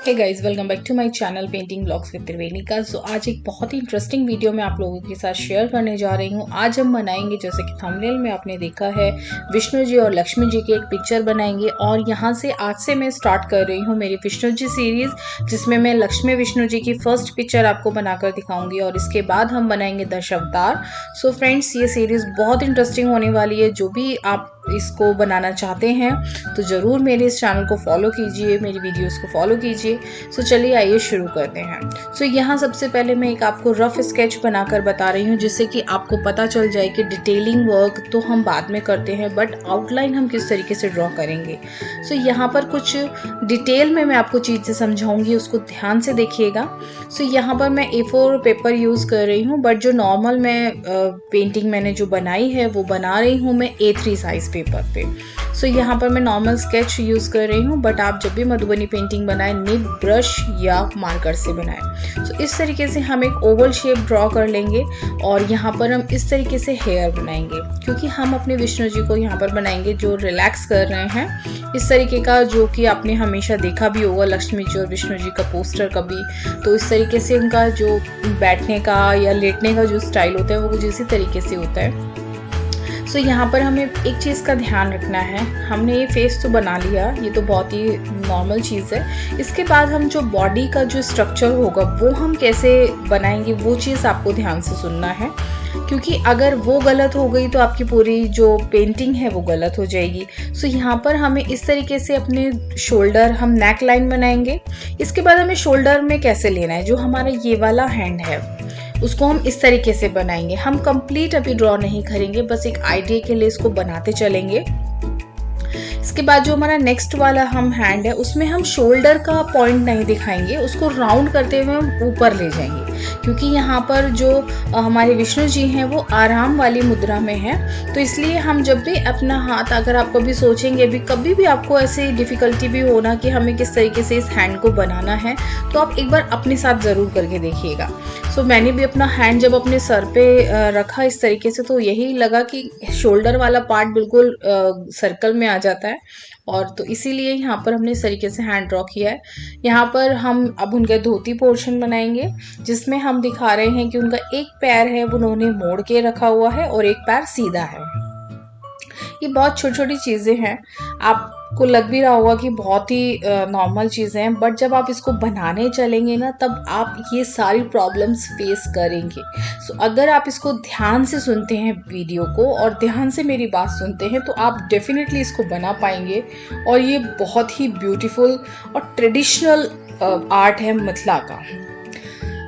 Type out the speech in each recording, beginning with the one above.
Hey guys, welcome back to my channel painting blogs with Trivenika. So आज एक बहुत ही interesting video मैं आप लोगों के साथ शेयर करने जा रही हूँ। आज हम बनाएंगे, जैसे कि थंबनेल में आपने देखा है, विष्णु जी और लक्ष्मी जी की एक पिक्चर बनाएंगे। और यहाँ से आज से मैं स्टार्ट कर रही हूँ मेरी विष्णु जी सीरीज, जिसमें मैं लक्ष्मी विष्णु जी की फर्स्ट पिक्चर आपको बनाकर दिखाऊंगी और इसके बाद हम बनाएंगे दशावतार। सो फ्रेंड्स, ये सीरीज बहुत इंटरेस्टिंग होने वाली है। जो भी आप इसको बनाना चाहते हैं तो ज़रूर मेरे इस चैनल को फॉलो कीजिए, मेरी वीडियोस को फॉलो कीजिए। सो चलिए आइए शुरू करते हैं। सो यहाँ सबसे पहले मैं एक आपको रफ स्केच बनाकर बता रही हूँ, जिससे कि आपको पता चल जाए कि डिटेलिंग वर्क तो हम बाद में करते हैं, बट आउटलाइन हम किस तरीके से ड्रॉ करेंगे। सो यहाँ पर कुछ डिटेल में मैं आपको चीज़ें समझाऊंगी, उसको ध्यान से देखिएगा। सो यहाँ पर मैं A4 पेपर यूज़ कर रही हूँ, बट जो नॉर्मल मैं पेंटिंग मैंने जो बनाई है वो बना रही हूँ मैं A3 साइज पेपर पे। सो यहाँ पर मैं नॉर्मल स्केच यूज़ कर रही हूँ, बट आप जब भी मधुबनी पेंटिंग बनाएं निब, ब्रश या मार्कर से बनाएं। सो इस तरीके से हम एक ओवल शेप ड्रॉ कर लेंगे और यहाँ पर हम इस तरीके से हेयर बनाएंगे, क्योंकि हम अपने विष्णु जी को यहाँ पर बनाएंगे जो रिलैक्स कर रहे हैं इस तरीके का, जो कि आपने हमेशा देखा भी होगा लक्ष्मी जी और विष्णु जी का पोस्टर कभी। तो इस तरीके से उनका जो बैठने का या लेटने का जो स्टाइल होता है वो कुछ इसी तरीके से होता है। सो यहाँ पर हमें एक चीज़ का ध्यान रखना है, हमने ये फेस तो बना लिया, ये तो बहुत ही नॉर्मल चीज़ है। इसके बाद हम जो बॉडी का जो स्ट्रक्चर होगा वो हम कैसे बनाएंगे, वो चीज़ आपको ध्यान से सुनना है, क्योंकि अगर वो गलत हो गई तो आपकी पूरी जो पेंटिंग है वो गलत हो जाएगी। सो यहाँ पर हमें इस तरीके से अपने शोल्डर, हम नेक लाइन बनाएंगे। इसके बाद हमें शोल्डर में कैसे लेना है, जो हमारा ये वाला हैंड है उसको हम इस तरीके से बनाएंगे। हम कंप्लीट अभी ड्रॉ नहीं करेंगे, बस एक आइडिया के लिए इसको बनाते चलेंगे। इसके बाद जो हमारा नेक्स्ट वाला हम हैंड है उसमें हम शोल्डर का पॉइंट नहीं दिखाएंगे, उसको राउंड करते हुए हम ऊपर ले जाएंगे, क्योंकि यहाँ पर जो हमारे विष्णु जी हैं वो आराम वाली मुद्रा में है। तो इसलिए हम जब भी अपना हाथ, अगर आप कभी सोचेंगे भी, कभी भी आपको ऐसी डिफ़िकल्टी भी होना कि हमें किस तरीके से इस हैंड को बनाना है, तो आप एक बार अपने साथ ज़रूर करके देखिएगा। सो मैंने भी अपना हैंड जब अपने सर पे रखा इस तरीके से, तो यही लगा कि शोल्डर वाला पार्ट बिल्कुल सर्कल में आ जाता है, और तो इसीलिए यहाँ पर हमने इस तरीके से हैंड ड्रॉ किया है। यहाँ पर हम अब उनका धोती पोर्शन बनाएंगे, जिसमें हम दिखा रहे हैं कि उनका एक पैर है वो उन्होंने मोड़ के रखा हुआ है और एक पैर सीधा है। ये बहुत छोटी छोटी चीज़ें हैं, आपको लग भी रहा होगा कि बहुत ही नॉर्मल चीज़ें हैं, बट जब आप इसको बनाने चलेंगे ना, तब आप ये सारी प्रॉब्लम्स फेस करेंगे। सो अगर आप इसको ध्यान से सुनते हैं वीडियो को और ध्यान से मेरी बात सुनते हैं, तो आप डेफिनेटली इसको बना पाएंगे। और ये बहुत ही ब्यूटीफुल और ट्रेडिशनल आर्ट है मिथिला का।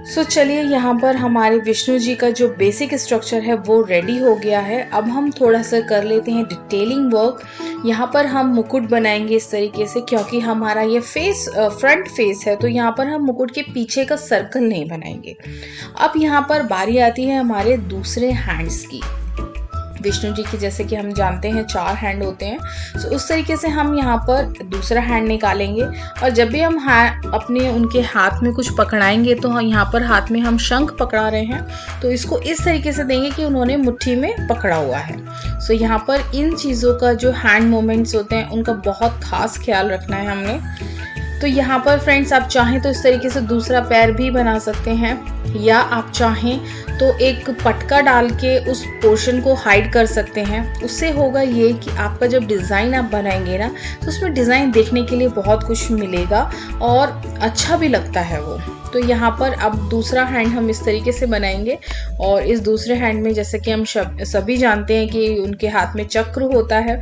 सो चलिए, यहाँ पर हमारे विष्णु जी का जो बेसिक स्ट्रक्चर है वो रेडी हो गया है। अब हम थोड़ा सा कर लेते हैं डिटेलिंग वर्क। यहाँ पर हम मुकुट बनाएंगे इस तरीके से, क्योंकि हमारा ये फेस फ्रंट फेस है, तो यहाँ पर हम मुकुट के पीछे का सर्कल नहीं बनाएंगे। अब यहाँ पर बारी आती है हमारे दूसरे हैंड्स की। विष्णु जी की जैसे कि हम जानते हैं 4 हैंड होते हैं, तो उस तरीके से हम यहाँ पर दूसरा हैंड निकालेंगे। और जब भी हम अपने उनके हाथ में कुछ पकड़ाएंगे, तो यहाँ पर हाथ में हम शंख पकड़ा रहे हैं, तो इसको इस तरीके से देंगे कि उन्होंने मुट्ठी में पकड़ा हुआ है। सो यहाँ पर इन चीज़ों का जो हैंड मूवमेंट्स होते हैं उनका बहुत खास ख्याल रखना है हमने। तो यहाँ पर फ्रेंड्स, आप चाहें तो इस तरीके से दूसरा पैर भी बना सकते हैं, या आप चाहें तो एक पटका डाल के उस पोर्शन को हाइड कर सकते हैं। उससे होगा ये कि आपका जब डिज़ाइन आप बनाएंगे ना, तो उसमें डिज़ाइन देखने के लिए बहुत कुछ मिलेगा और अच्छा भी लगता है वो। तो यहाँ पर अब दूसरा हैंड हम इस तरीके से बनाएंगे, और इस दूसरे हैंड में जैसे कि हम सभी जानते हैं कि उनके हाथ में चक्र होता है।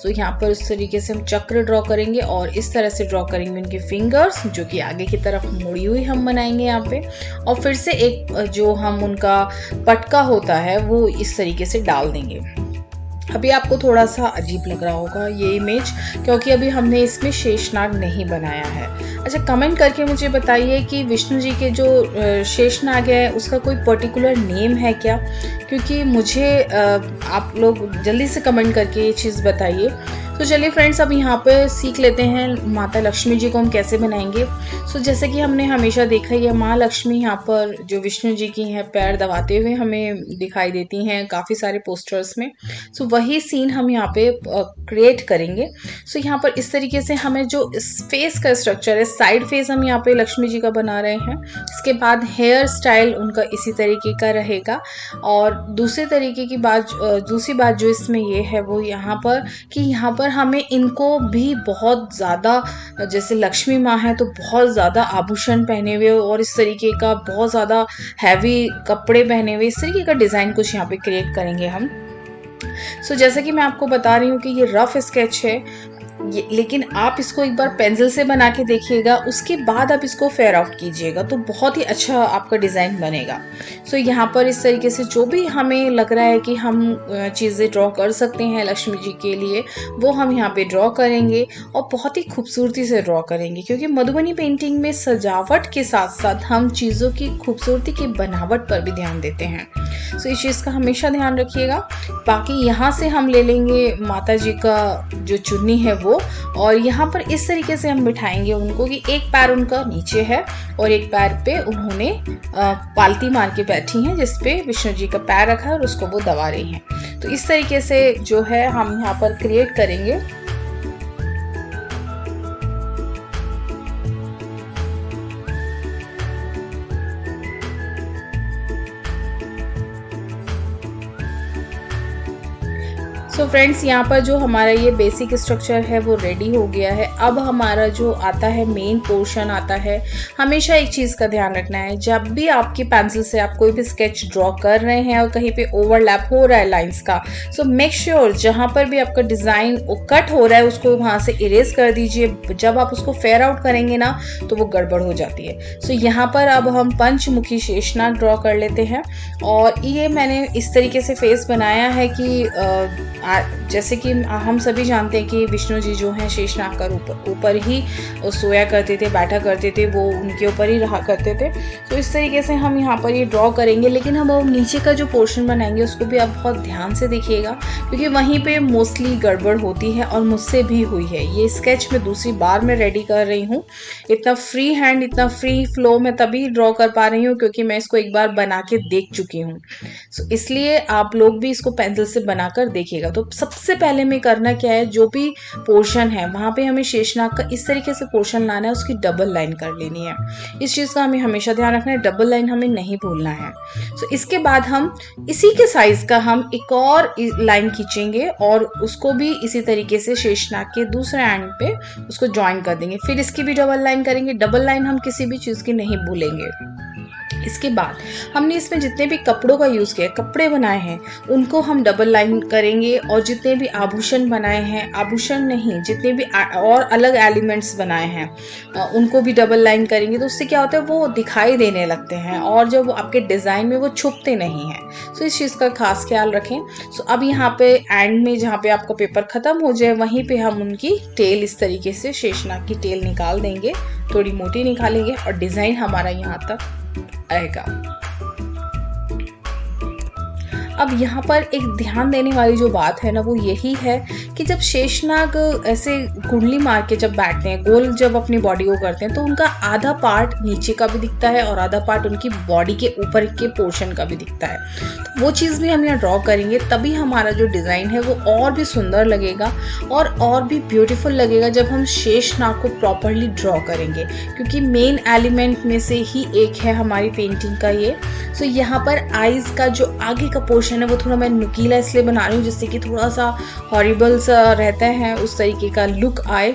तो यहाँ पर उस तरीके से हम चक्र ड्रॉ करेंगे और इस तरह से ड्रॉ करेंगे उनके फिंगर्स, जो कि आगे की तरफ मुड़ी हुई हम बनाएंगे यहाँ पे। और फिर से एक जो हम उनका पटका होता है वो इस तरीके से डाल देंगे। अभी आपको थोड़ा सा अजीब लग रहा होगा ये इमेज, क्योंकि अभी हमने इसमें शेषनाग नहीं बनाया है। अच्छा, कमेंट करके मुझे बताइए कि विष्णु जी के जो शेषनाग है उसका कोई पर्टिकुलर नेम है क्या, क्योंकि मुझे आप लोग जल्दी से कमेंट करके ये चीज़ बताइए। तो चलिए फ्रेंड्स, अब यहाँ पे सीख लेते हैं माता लक्ष्मी जी को हम कैसे बनाएंगे। सो जैसे कि हमने हमेशा देखा ही है, माँ लक्ष्मी यहाँ पर जो विष्णु जी की हैं पैर दबाते हुए हमें दिखाई देती हैं काफ़ी सारे पोस्टर्स में। सो वही सीन हम यहाँ पे क्रिएट करेंगे। सो यहाँ पर इस तरीके से हमें जो फेस का स्ट्रक्चर है, साइड फेस हम यहाँ पे लक्ष्मी जी का बना रहे हैं। इसके बाद हेयर स्टाइल उनका इसी तरीके का रहेगा। और दूसरी बात जो इसमें ये है वो यहाँ पर कि यहाँ पर हमें इनको भी बहुत ज़्यादा, जैसे लक्ष्मी माँ है तो बहुत ज़्यादा आभूषण पहने हुए और इस तरीके का बहुत ज़्यादा हैवी कपड़े पहने हुए, इस तरीके का डिज़ाइन कुछ यहाँ पे क्रिएट करेंगे हम। जैसा कि मैं आपको बता रही हूँ कि ये रफ स्केच है लेकिन आप इसको एक बार पेंसिल से बना के देखिएगा, उसके बाद आप इसको फेयर आउट कीजिएगा तो बहुत ही अच्छा आपका डिज़ाइन बनेगा। यहाँ पर इस तरीके से जो भी हमें लग रहा है कि हम चीज़ें ड्रॉ कर सकते हैं लक्ष्मी जी के लिए, वो हम यहाँ पे ड्रॉ करेंगे और बहुत ही खूबसूरती से ड्रॉ करेंगे, क्योंकि मधुबनी पेंटिंग में सजावट के साथ साथ हम चीज़ों की खूबसूरती की बनावट पर भी ध्यान देते हैं। इस चीज़ का हमेशा ध्यान रखिएगा। बाकी यहाँ से हम ले लेंगे माता जी का जो चुन्नी है वो, और यहाँ पर इस तरीके से हम बिठाएंगे उनको कि एक पैर उनका नीचे है और एक पैर पे उन्होंने पालती मार के बैठी हैं, जिसपे विष्णु जी का पैर रखा है और उसको वो दबा रही हैं। तो इस तरीके से जो है हम यहाँ पर क्रिएट करेंगे। फ्रेंड्स, यहाँ पर जो हमारा ये बेसिक स्ट्रक्चर है वो रेडी हो गया है। अब हमारा जो आता है मेन पोर्शन आता है, हमेशा एक चीज़ का ध्यान रखना है, जब भी आपकी पेंसिल से आप कोई भी स्केच ड्रॉ कर रहे हैं और कहीं पे ओवरलैप हो रहा है लाइंस का, मेक श्योर जहाँ पर भी आपका डिज़ाइन कट हो रहा है उसको वहाँ से इरेज कर दीजिए। जब आप उसको फेयर आउट करेंगे ना तो वो गड़बड़ हो जाती है। यहाँ पर अब हम पंचमुखी शेषनाग ड्रॉ कर लेते हैं, और ये मैंने इस तरीके से फेस बनाया है कि जैसे कि हम सभी जानते हैं कि विष्णु जी जो हैं शेषनाग का ऊपर ही सोया करते थे, बैठा करते थे, वो उनके ऊपर ही रहा करते थे। इस तरीके से हम यहाँ पर ये ड्रॉ करेंगे, लेकिन हम अब नीचे का जो पोर्शन बनाएंगे उसको भी आप बहुत ध्यान से देखिएगा, क्योंकि वहीं पे मोस्टली गड़बड़ होती है और मुझसे भी हुई है। ये स्केच मैं दूसरी बार में रेडी कर रही हूँ। इतना फ्री हैंड, इतना फ्री फ्लो में तभी ड्रॉ कर पा रही हूँ क्योंकि मैं इसको एक बार बना के देख चुकी हूँ। इसलिए आप लोग भी इसको पेंसिल से बनाकर देखिएगा। तो सबसे पहले में करना क्या है, जो भी पोर्शन है वहाँ पे हमें शेषनाग का इस तरीके से पोर्शन लाना है, उसकी डबल लाइन कर लेनी है। इस चीज़ का हमें हमेशा ध्यान रखना है, डबल लाइन हमें नहीं भूलना है। इसके बाद हम इसी के साइज का हम एक और लाइन खींचेंगे और उसको भी इसी तरीके से शेषनाग के दूसरे एंड पे उसको ज्वाइन कर देंगे। फिर इसकी भी डबल लाइन करेंगे। डबल लाइन हम किसी भी चीज़ की नहीं भूलेंगे। इसके बाद हमने इसमें जितने भी कपड़ों का यूज़ किया, कपड़े बनाए हैं, उनको हम डबल लाइन करेंगे, और जितने भी आभूषण बनाए हैं, आभूषण नहीं, जितने भी और अलग एलिमेंट्स बनाए हैं उनको भी डबल लाइन करेंगे। तो उससे क्या होता है, वो दिखाई देने लगते हैं और जब आपके डिज़ाइन में वो छुपते नहीं हैं। इस चीज़ का खास ख्याल रखें। अब यहाँ पे एंड में जहाँ पे आपका पेपर ख़त्म हो जाए वहीं पे हम उनकी टेल इस तरीके से शेषनाग की टेल निकाल देंगे, थोड़ी मोटी निकालेंगे और डिज़ाइन हमारा यहाँ तक आएगा। अब यहाँ पर एक ध्यान देने वाली जो बात है ना वो यही है कि जब शेषनाग ऐसे कुंडली मार के जब बैठते हैं, गोल जब अपनी बॉडी को करते हैं, तो उनका आधा पार्ट नीचे का भी दिखता है और आधा पार्ट उनकी बॉडी के ऊपर के पोर्शन का भी दिखता है। तो वो चीज़ भी हम यहाँ ड्रॉ करेंगे, तभी हमारा जो डिज़ाइन है वो और भी सुंदर लगेगा और भी ब्यूटीफुल लगेगा जब हम शेषनाग को प्रॉपरली ड्रॉ करेंगे, क्योंकि मेन एलिमेंट में से ही एक है हमारी पेंटिंग का ये। यहाँ पर आईज का जो आगे का पोर्शन है वो थोड़ा मैं नुकीला इसलिए बना रही हूँ जिससे कि थोड़ा सा हॉरिबल सा रहता है, उस तरीके का लुक आए।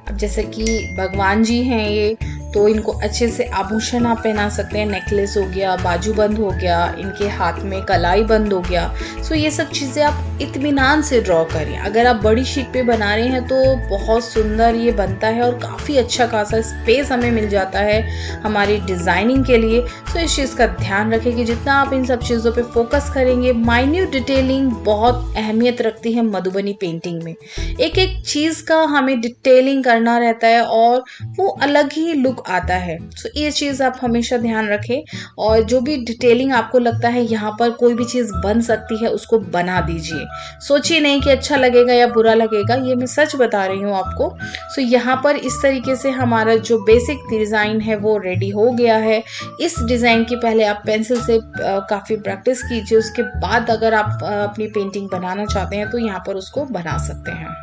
अब जैसे कि भगवान जी हैं ये, तो इनको अच्छे से आभूषण आप पहना सकते हैं। नेकलेस हो गया, बाजूबंद हो गया, इनके हाथ में कलाई बंद हो गया। ये सब चीज़ें आप इत्मीनान से ड्रॉ करें। अगर आप बड़ी शीट पे बना रहे हैं तो बहुत सुंदर ये बनता है और काफ़ी अच्छा खासा स्पेस हमें मिल जाता है हमारी डिज़ाइनिंग के लिए। इस चीज़ का ध्यान रखें कि जितना आप इन सब चीज़ों पे फोकस करेंगे, माइन्यूट डिटेलिंग बहुत अहमियत रखती है मधुबनी पेंटिंग में। एक एक चीज़ का हमें डिटेलिंग करना रहता है और वो अलग ही लुक लुक आता है। सो ये चीज़ आप हमेशा ध्यान रखें, और जो भी डिटेलिंग आपको लगता है यहाँ पर कोई भी चीज़ बन सकती है उसको बना दीजिए। सोचिए नहीं कि अच्छा लगेगा या बुरा लगेगा, ये मैं सच बता रही हूँ आपको। सो यहाँ पर इस तरीके से हमारा जो बेसिक डिज़ाइन है वो रेडी हो गया है। इस डिज़ाइन की पहले आप पेंसिल से काफ़ी प्रैक्टिस कीजिए, उसके बाद अगर आप अपनी पेंटिंग बनाना चाहते हैं तो यहाँ पर उसको बना सकते हैं।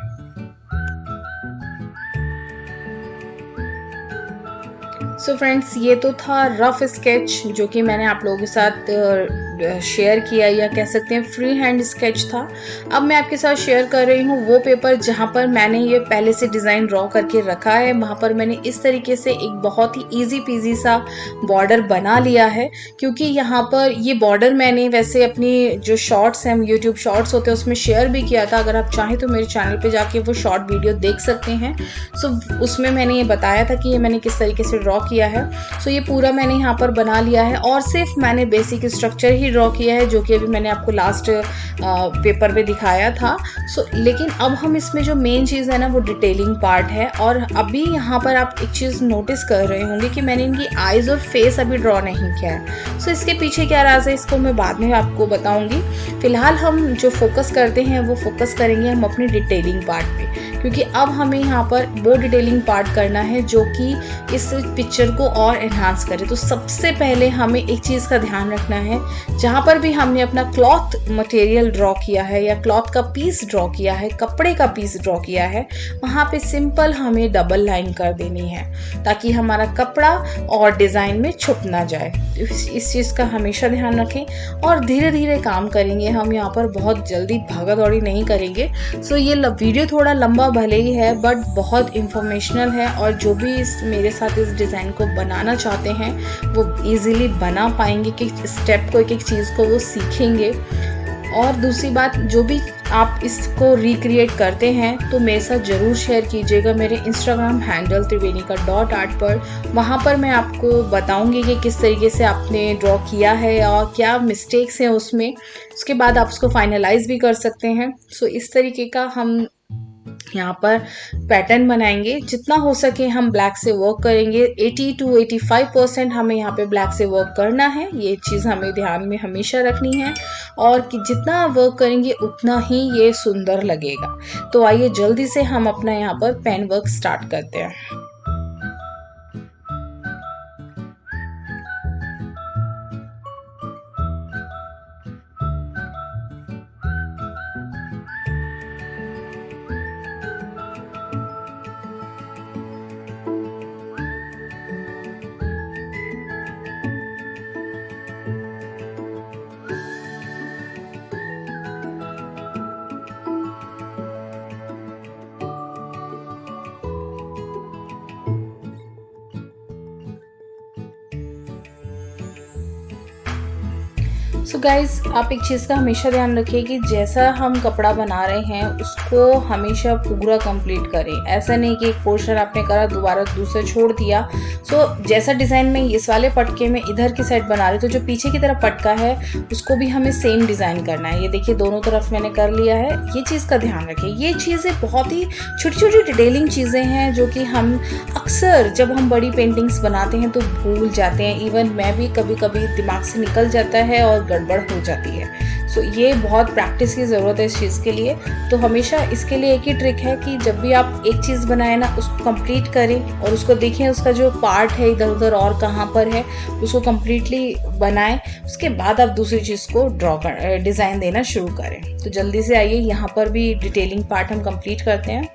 सो फ्रेंड्स, ये तो था रफ स्केच जो कि मैंने आप लोगों के साथ शेयर किया, या कह सकते हैं फ्री हैंड स्केच था। अब मैं आपके साथ शेयर कर रही हूँ वो पेपर जहाँ पर मैंने ये पहले से डिज़ाइन ड्रॉ करके रखा है। वहाँ पर मैंने इस तरीके से एक बहुत ही इजी पीजी सा बॉर्डर बना लिया है, क्योंकि यहाँ पर ये बॉर्डर मैंने वैसे अपनी जो शॉर्ट्स हैं, यूट्यूब शॉर्ट्स होते हैं, उसमें शेयर भी किया था। अगर आप चाहें तो मेरे चैनल पर जाके वो शॉर्ट वीडियो देख सकते हैं। सो उसमें मैंने ये बताया था कि ये मैंने किस तरीके से ड्रॉ किया है। सो ये पूरा मैंने यहाँ पर बना लिया है, और सिर्फ मैंने बेसिक स्ट्रक्चर ही ड्रॉ किया है, जो कि अभी मैंने आपको लास्ट पेपर पे दिखाया था। सो लेकिन अब हम इसमें जो मेन चीज़ है ना वो डिटेलिंग पार्ट है। और अभी यहाँ पर आप एक चीज़ नोटिस कर रहे होंगे कि मैंने इनकी आईज और फेस अभी ड्रॉ नहीं किया है। सो इसके पीछे क्या राज है इसको मैं बाद में आपको बताऊंगी। फिलहाल हम जो फोकस करते हैं वो फोकस करेंगे हम अपनी डिटेलिंग पार्ट पे, क्योंकि अब हमें यहाँ पर वो डिटेलिंग पार्ट करना है जो कि इस पिक्चर को और एनहांस करे। तो सबसे पहले हमें एक चीज़ का ध्यान रखना है, जहाँ पर भी हमने अपना क्लॉथ मटेरियल ड्रॉ किया है या क्लॉथ का पीस ड्रॉ किया है, कपड़े का पीस ड्रॉ किया है, वहाँ पे सिंपल हमें डबल लाइन कर देनी है, ताकि हमारा कपड़ा और डिज़ाइन में छुप ना जाए। इस चीज़ का हमेशा ध्यान रखें, और धीरे धीरे काम करेंगे हम, यहाँ पर बहुत जल्दी भागा दौड़ी नहीं करेंगे। सो ये वीडियो थोड़ा लंबा भले ही है, बट बहुत इंफॉर्मेशनल है, और जो भी मेरे साथ इस डिज़ाइन को बनाना चाहते हैं वो इजीली बना पाएंगे, कि स्टेप को एक चीज़ को वो सीखेंगे। और दूसरी बात, जो भी आप इसको रिक्रिएट करते हैं तो मेरे साथ ज़रूर शेयर कीजिएगा मेरे इंस्टाग्राम हैंडल त्रिवेणिका.art पर। वहाँ पर मैं आपको बताऊंगी कि किस तरीके से आपने ड्रॉ किया है और क्या मिस्टेक्स हैं उसमें। उसके बाद आप उसको फाइनलाइज भी कर सकते हैं। सो इस तरीके का हम यहाँ पर पैटर्न बनाएंगे। जितना हो सके हम ब्लैक से वर्क करेंगे। 80 to 85% हमें यहाँ पे ब्लैक से वर्क करना है, ये चीज़ हमें ध्यान में हमेशा रखनी है, और कि जितना वर्क करेंगे उतना ही ये सुंदर लगेगा। तो आइए जल्दी से हम अपना यहाँ पर पेन वर्क स्टार्ट करते हैं। सो गाइज़, आप एक चीज़ का हमेशा ध्यान रखिए कि जैसा हम कपड़ा बना रहे हैं उसको हमेशा पूरा कंप्लीट करें। ऐसा नहीं कि एक पोर्शन आपने करा दोबारा दूसरा छोड़ दिया। सो जैसा डिज़ाइन में इस वाले पटके में इधर की साइड बना रही, तो जो पीछे की तरफ पटका है उसको भी हमें सेम डिज़ाइन करना है। ये देखिए दोनों तरफ मैंने कर लिया है। ये चीज़ का ध्यान रखें। ये चीज़ें बहुत ही छोटी छोटी डिटेलिंग चीज़ें हैं जो कि हम अक्सर जब हम बड़ी पेंटिंग्स बनाते हैं तो भूल जाते हैं। इवन मैं भी कभी कभी दिमाग से निकल जाता है और गड़बड़ हो जाती है। सो ये बहुत प्रैक्टिस की ज़रूरत है इस चीज़ के लिए। तो हमेशा इसके लिए एक ही ट्रिक है कि जब भी आप एक चीज़ बनाएं ना, उसको कंप्लीट करें और उसको देखें उसका जो पार्ट है इधर उधर और कहाँ पर है, उसको कंप्लीटली बनाएं। उसके बाद आप दूसरी चीज़ को डिज़ाइन देना शुरू करें। तो जल्दी से आइए, यहाँ पर भी डिटेलिंग पार्ट हम कंप्लीट करते हैं।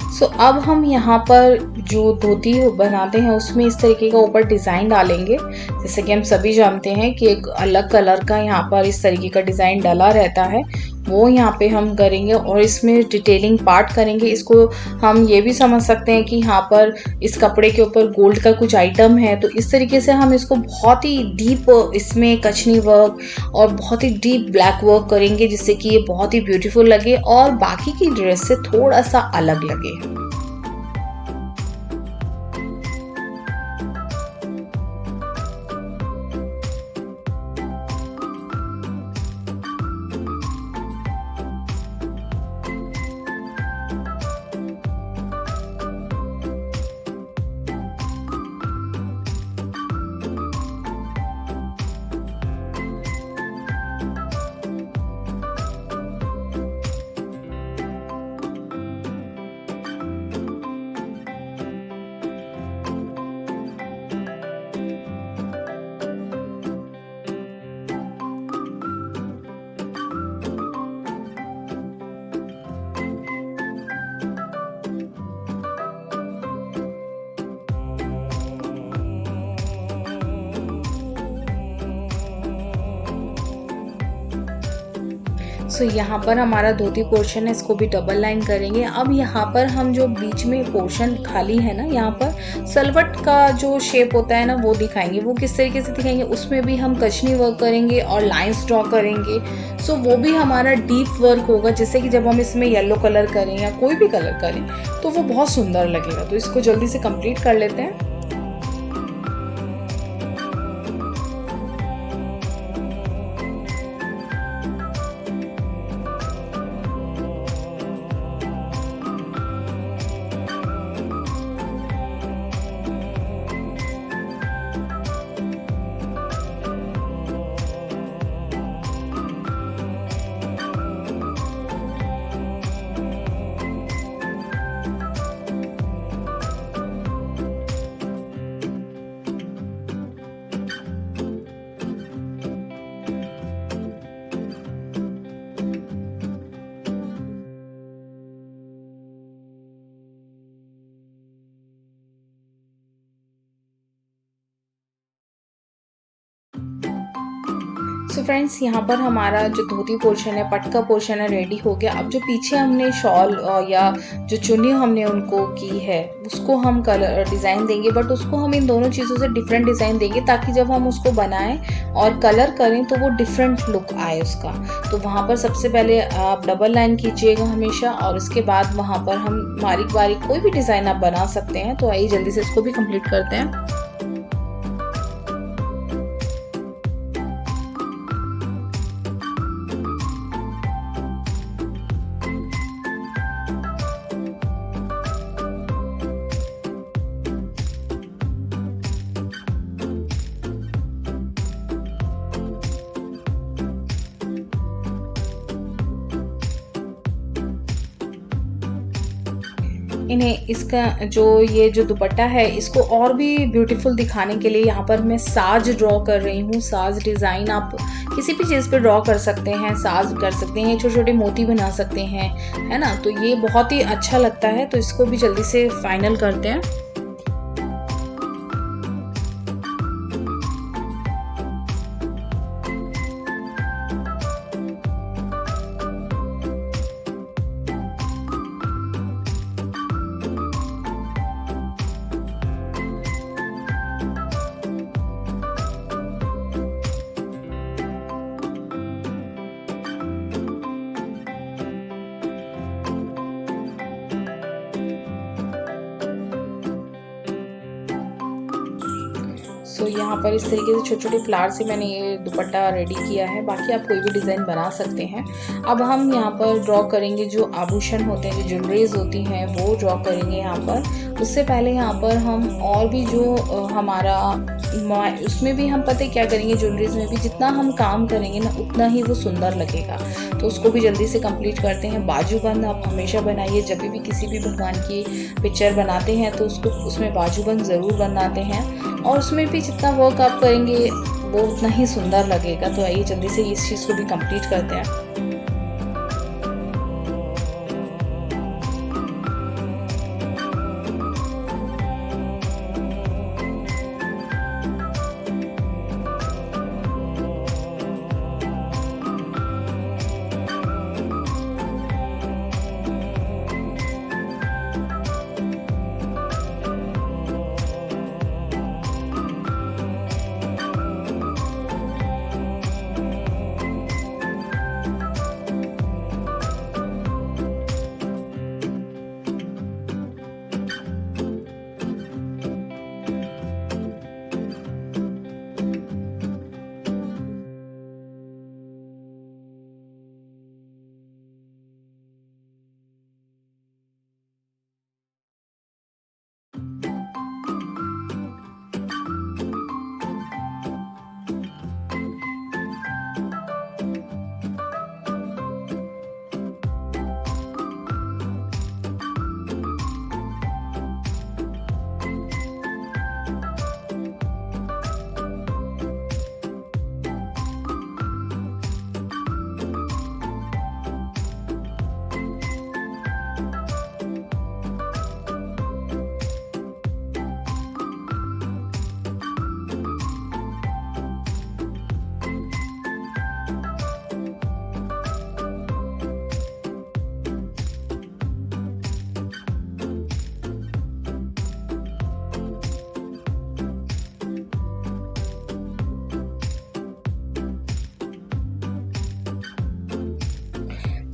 सो अब हम यहाँ पर जो धोती बनाते हैं उसमें इस तरीके का ऊपर डिज़ाइन डालेंगे। जैसे कि हम सभी जानते हैं कि एक अलग कलर का यहाँ पर इस तरीके का डिज़ाइन डला रहता है, वो यहाँ पे हम करेंगे और इसमें डिटेलिंग पार्ट करेंगे। इसको हम ये भी समझ सकते हैं कि यहाँ पर इस कपड़े के ऊपर गोल्ड का कुछ आइटम है, तो इस तरीके से हम इसको बहुत ही डीप इसमें कचनी वर्क और बहुत ही डीप ब्लैक वर्क करेंगे, जिससे कि ये बहुत ही ब्यूटीफुल लगे और बाकी की ड्रेस से थोड़ा सा अलग लगे। सो यहाँ पर हमारा धोती पोर्शन है, इसको भी डबल लाइन करेंगे। अब यहाँ पर हम जो बीच में पोर्शन खाली है ना, यहाँ पर सलवट का जो शेप होता है ना वो दिखाएंगे। वो किस तरीके से दिखाएंगे, उसमें भी हम कचनी वर्क करेंगे और लाइंस ड्रॉ करेंगे। सो वो भी हमारा डीप वर्क होगा, जिससे कि जब हम इसमें येलो कलर करें या कोई भी कलर करें तो वो बहुत सुंदर लगेगा। तो इसको जल्दी से कंप्लीट कर लेते हैं। सो फ्रेंड्स, यहाँ पर हमारा जो धोती पोर्शन है, पट का पोर्शन है, रेडी हो गया। अब जो पीछे हमने शॉल या जो चुन्नी हमने उनको की है उसको हम कलर डिज़ाइन देंगे, बट उसको हम इन दोनों चीज़ों से डिफरेंट डिज़ाइन देंगे ताकि जब हम उसको बनाएं और कलर करें तो वो डिफरेंट लुक आए उसका। तो वहाँ पर सबसे पहले आप डबल लाइन कीजिएगा हमेशा, और उसके बाद वहाँ पर हम बारीक बारीक कोई भी डिज़ाइन आप बना सकते हैं। तो आइए जल्दी से इसको भी कंप्लीट करते हैं। इन्हें इसका ये जो दुपट्टा है इसको और भी ब्यूटीफुल दिखाने के लिए यहाँ पर मैं साज ड्रॉ कर रही हूँ। साज डिज़ाइन आप किसी भी चीज़ पे ड्रॉ कर सकते हैं, साज कर सकते हैं, छोटे छोटे मोती बना सकते हैं, है ना। तो ये बहुत ही अच्छा लगता है। तो इसको भी जल्दी से फाइनल करते हैं। सो यहाँ पर इस तरीके से छोटे छोटे फ्लावर से मैंने ये दुपट्टा रेडी किया है। बाकी आप कोई भी डिज़ाइन बना सकते हैं। अब हम यहाँ पर ड्रॉ करेंगे जो आभूषण होते हैं, जो ज्वेलरीज होती हैं वो ड्रॉ करेंगे यहाँ पर। उससे पहले यहाँ पर हम और भी जो हमारा उसमें भी हम पता है क्या करेंगे, ज्वेलरीज में भी जितना हम काम करेंगे ना उतना ही वो सुंदर लगेगा। तो उसको भी जल्दी से कंप्लीट करते हैं। बाजूबंद आप हमेशा बनाइए, जब भी किसी भी भगवान की पिक्चर बनाते हैं तो उसमें बाजूबंद ज़रूर बनाते हैं, और उसमें भी जितना वर्क आप करेंगे वो उतना ही सुंदर लगेगा। तो आइए जल्दी से इस चीज़ को भी कंप्लीट करते हैं।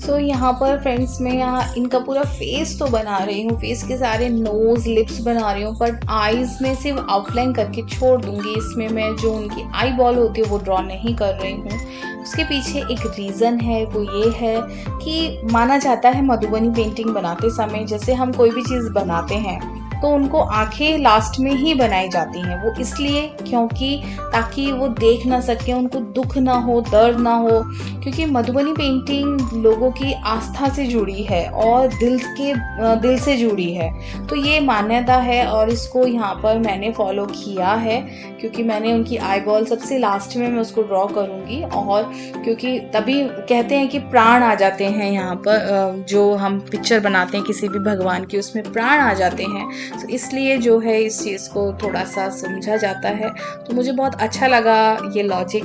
सो यहाँ पर फ्रेंड्स मैं यहाँ इनका पूरा फेस तो बना रही हूँ, फेस के सारे नोज़ लिप्स बना रही हूँ, बट आईज़ में सिर्फ आउटलाइन करके छोड़ दूँगी। इसमें मैं जो उनकी आई बॉल होती है वो ड्रॉ नहीं कर रही हूँ। उसके पीछे एक रीज़न है, वो ये है कि माना जाता है मधुबनी पेंटिंग बनाते समय जैसे हम कोई भी चीज़ बनाते हैं तो उनको आंखें लास्ट में ही बनाई जाती हैं। वो इसलिए क्योंकि ताकि वो देख ना सकें, उनको दुख ना हो, दर्द ना हो, क्योंकि मधुबनी पेंटिंग लोगों की आस्था से जुड़ी है और दिल से जुड़ी है। तो ये मान्यता है और इसको यहाँ पर मैंने फॉलो किया है, क्योंकि मैंने उनकी आई बॉल सबसे लास्ट में मैं उसको ड्रॉ करूँगी। और क्योंकि तभी कहते हैं कि प्राण आ जाते हैं यहाँ पर, जो हम पिक्चर बनाते हैं किसी भी भगवान की उसमें प्राण आ जाते हैं। तो इसलिए जो है इस चीज़ को थोड़ा सा समझा जाता है। तो मुझे बहुत अच्छा लगा ये लॉजिक,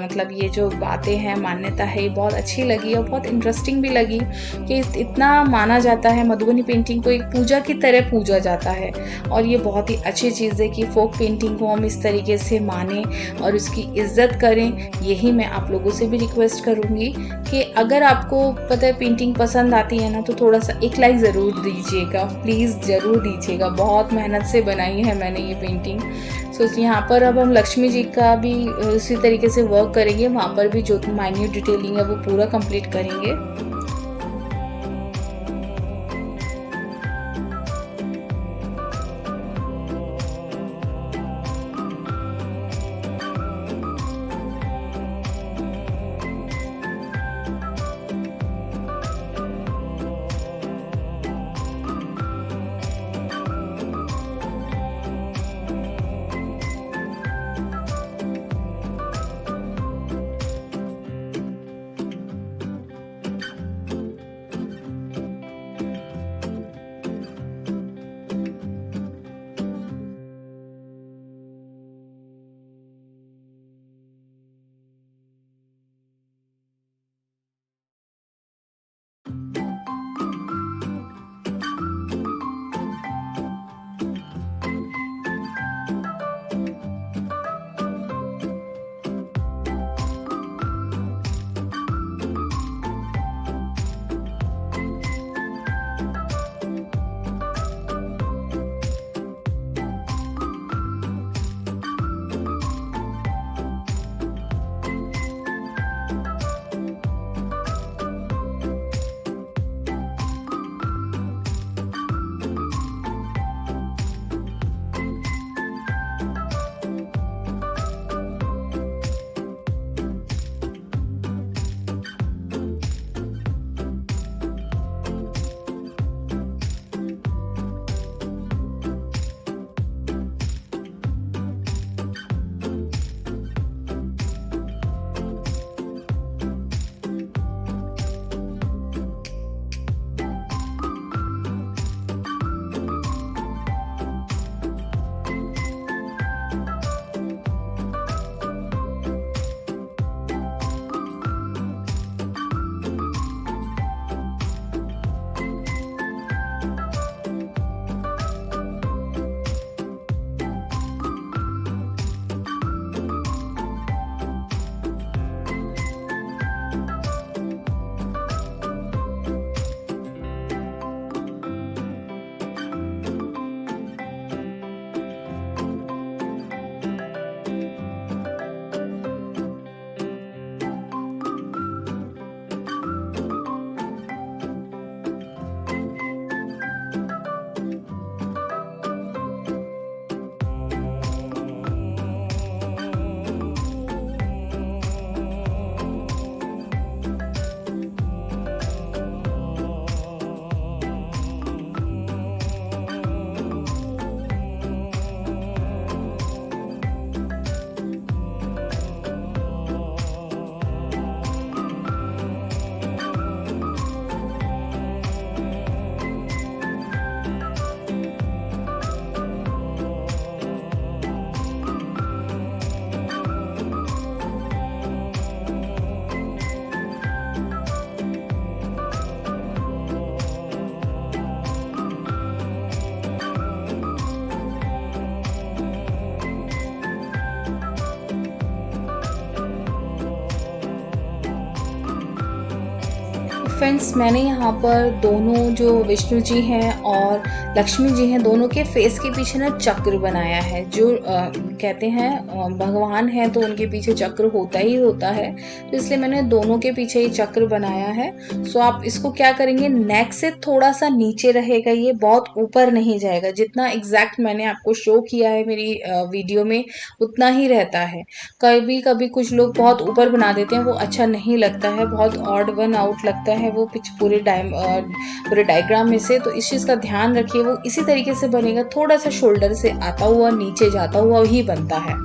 मतलब ये जो बातें हैं, मान्यता है, ये बहुत अच्छी लगी और बहुत इंटरेस्टिंग भी लगी कि इतना माना जाता है। मधुबनी पेंटिंग को एक पूजा की तरह पूजा जाता है और ये बहुत ही अच्छी चीज़ है कि फोक पेंटिंग को हम इस तरीके से माने और उसकी इज्जत करें। यही मैं आप लोगों से भी रिक्वेस्ट करूँगी कि अगर आपको पता है पेंटिंग पसंद आती है ना, तो थोड़ा सा एक लाइक ज़रूर दीजिएगा, प्लीज़ ज़रूर दीजिएगा। बहुत मेहनत से बनाई है मैंने ये पेंटिंग। सो यहाँ पर अब हम लक्ष्मी जी का भी उसी तरीके से वर्क करेंगे, वहाँ पर भी जो माइन्यूट डिटेलिंग है वो पूरा कंप्लीट करेंगे। फ्रेंड्स, मैंने यहाँ पर दोनों जो विष्णु जी हैं और लक्ष्मी जी हैं, दोनों के फेस के पीछे ना चक्र बनाया है। जो कहते हैं भगवान हैं तो उनके पीछे चक्र होता ही होता है, तो इसलिए मैंने दोनों के पीछे ही चक्र बनाया है। सो आप इसको क्या करेंगे, नेक से थोड़ा सा नीचे रहेगा, ये बहुत ऊपर नहीं जाएगा। जितना एग्जैक्ट मैंने आपको शो किया है मेरी वीडियो में उतना ही रहता है। कभी कभी कुछ लोग बहुत ऊपर बना देते हैं, वो अच्छा नहीं लगता है, बहुत ऑड वन आउट लगता है वो पूरे डायग्राम में से। तो इस चीज़ का ध्यान रखिए, वो इसी तरीके से बनेगा, थोड़ा सा शोल्डर से आता हुआ नीचे जाता हुआ ही बनता है।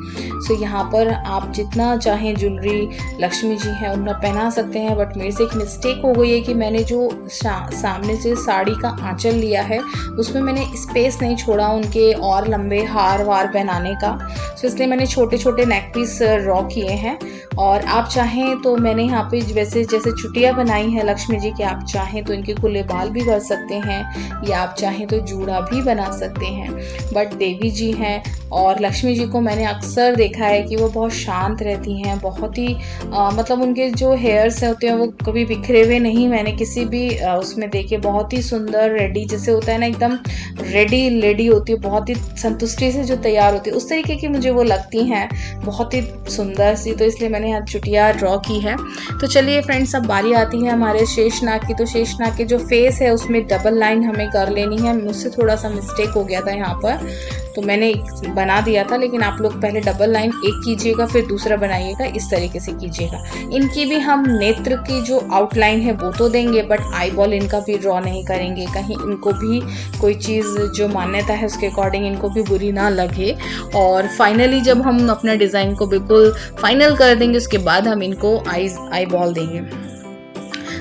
सो यहाँ पर आप जितना चाहें ज्वेलरी लक्ष्मी जी हैं उतना पहना सकते हैं। बट मेरे से एक मिस्टेक हो गई है कि मैंने जो सामने से साड़ी का आंचल लिया है उसमें मैंने स्पेस नहीं छोड़ा उनके और लंबे हार वार पहनाने का। सो इसलिए मैंने छोटे छोटे नेक पीस ड्रॉ किए हैं। और आप चाहें तो मैंने यहाँ पे जैसे चुटिया बनाई है लक्ष्मी जी के, आप चाहें तो इनके खुले बाल भी कर सकते हैं, या आप चाहें तो जूड़ा भी बना सकते हैं। बट देवी जी हैं और लक्ष्मी जी को मैंने अक्सर देखा है कि वो बहुत शांत रहती हैं, बहुत ही मतलब उनके जो हेयर्स होते हैं वो कभी बिखरे हुए नहीं मैंने किसी भी उसमें देखे। बहुत ही सुंदर रेडी, जैसे होता है ना एकदम रेडी लेडी होती है, बहुत ही संतुष्टि से जो तैयार होती है उस तरीके की मुझे वो लगती हैं, बहुत ही सुंदर सी। तो इसलिए मैंने यहाँ चुटिया ड्रॉ की है। तो चलिए फ्रेंड्स, अब बारी आती है हमारे शेषनाग की। तो शेषनाग के जो फेस है उसमें डबल लाइन हमें कर लेनी है। मुझसे थोड़ा सा मिस्टेक हो गया था यहाँ पर, तो मैंने बना दिया था, लेकिन आप लोग पहले डबल लाइन एक कीजिएगा फिर दूसरा बनाइएगा, इस तरीके से कीजिएगा। इनकी भी हम नेत्र की जो आउटलाइन है वो तो देंगे, बट आई बॉल इनका भी ड्रॉ नहीं करेंगे, कहीं इनको भी कोई चीज़ जो मान्यता है उसके अकॉर्डिंग इनको भी बुरी ना लगे। और फाइनली जब हम अपना डिज़ाइन को बिल्कुल फाइनल कर देंगे उसके बाद हम इनको आई बॉल देंगे।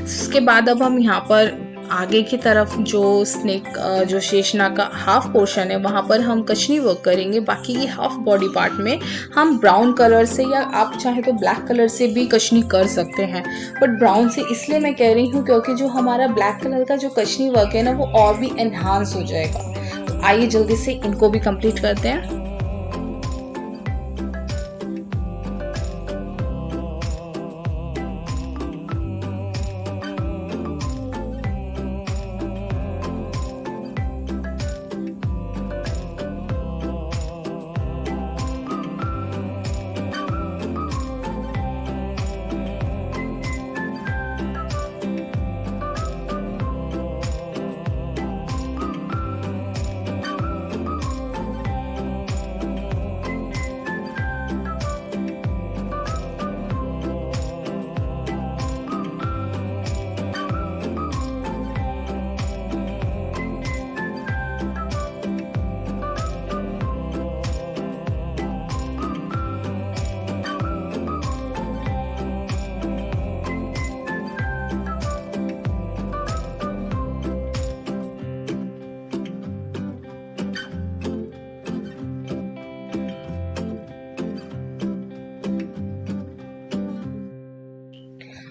उसके बाद अब हम यहाँ पर आगे की तरफ जो जो शेषनाग का हाफ पोर्शन है वहाँ पर हम कचनी वर्क करेंगे। बाकी की हाफ बॉडी पार्ट में हम ब्राउन कलर से, या आप चाहे तो ब्लैक कलर से भी कचनी कर सकते हैं। बट ब्राउन से इसलिए मैं कह रही हूँ क्योंकि जो हमारा ब्लैक कलर का जो कचनी वर्क है ना वो और भी एनहांस हो जाएगा। तो आइए जल्दी से इनको भी कंप्लीट करते हैं।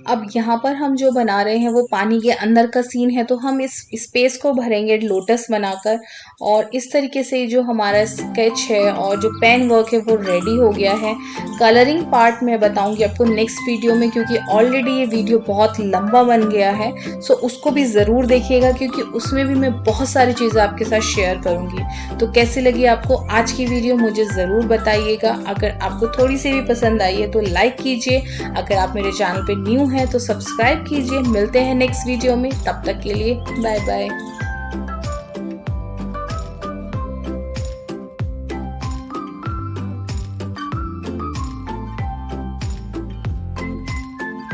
अब यहाँ पर हम जो बना रहे हैं वो पानी के अंदर का सीन है, तो हम इस स्पेस को भरेंगे लोटस बनाकर। और इस तरीके से जो हमारा स्केच है और जो पेन वर्क है वो रेडी हो गया है। कलरिंग पार्ट मैं बताऊंगी आपको नेक्स्ट वीडियो में, क्योंकि ऑलरेडी ये वीडियो बहुत लंबा बन गया है। सो उसको भी ज़रूर देखिएगा, क्योंकि उसमें भी मैं बहुत सारी चीज़ें आपके साथ शेयर करूँगी। तो कैसी लगी आपको आज की वीडियो मुझे ज़रूर बताइएगा। अगर आपको थोड़ी सी भी पसंद आई है तो लाइक कीजिए। अगर आप मेरे चैनल पे न्यू हैं तो सब्सक्राइब कीजिए। मिलते हैं नेक्स्ट वीडियो में, तब तक के लिए बाय बाय।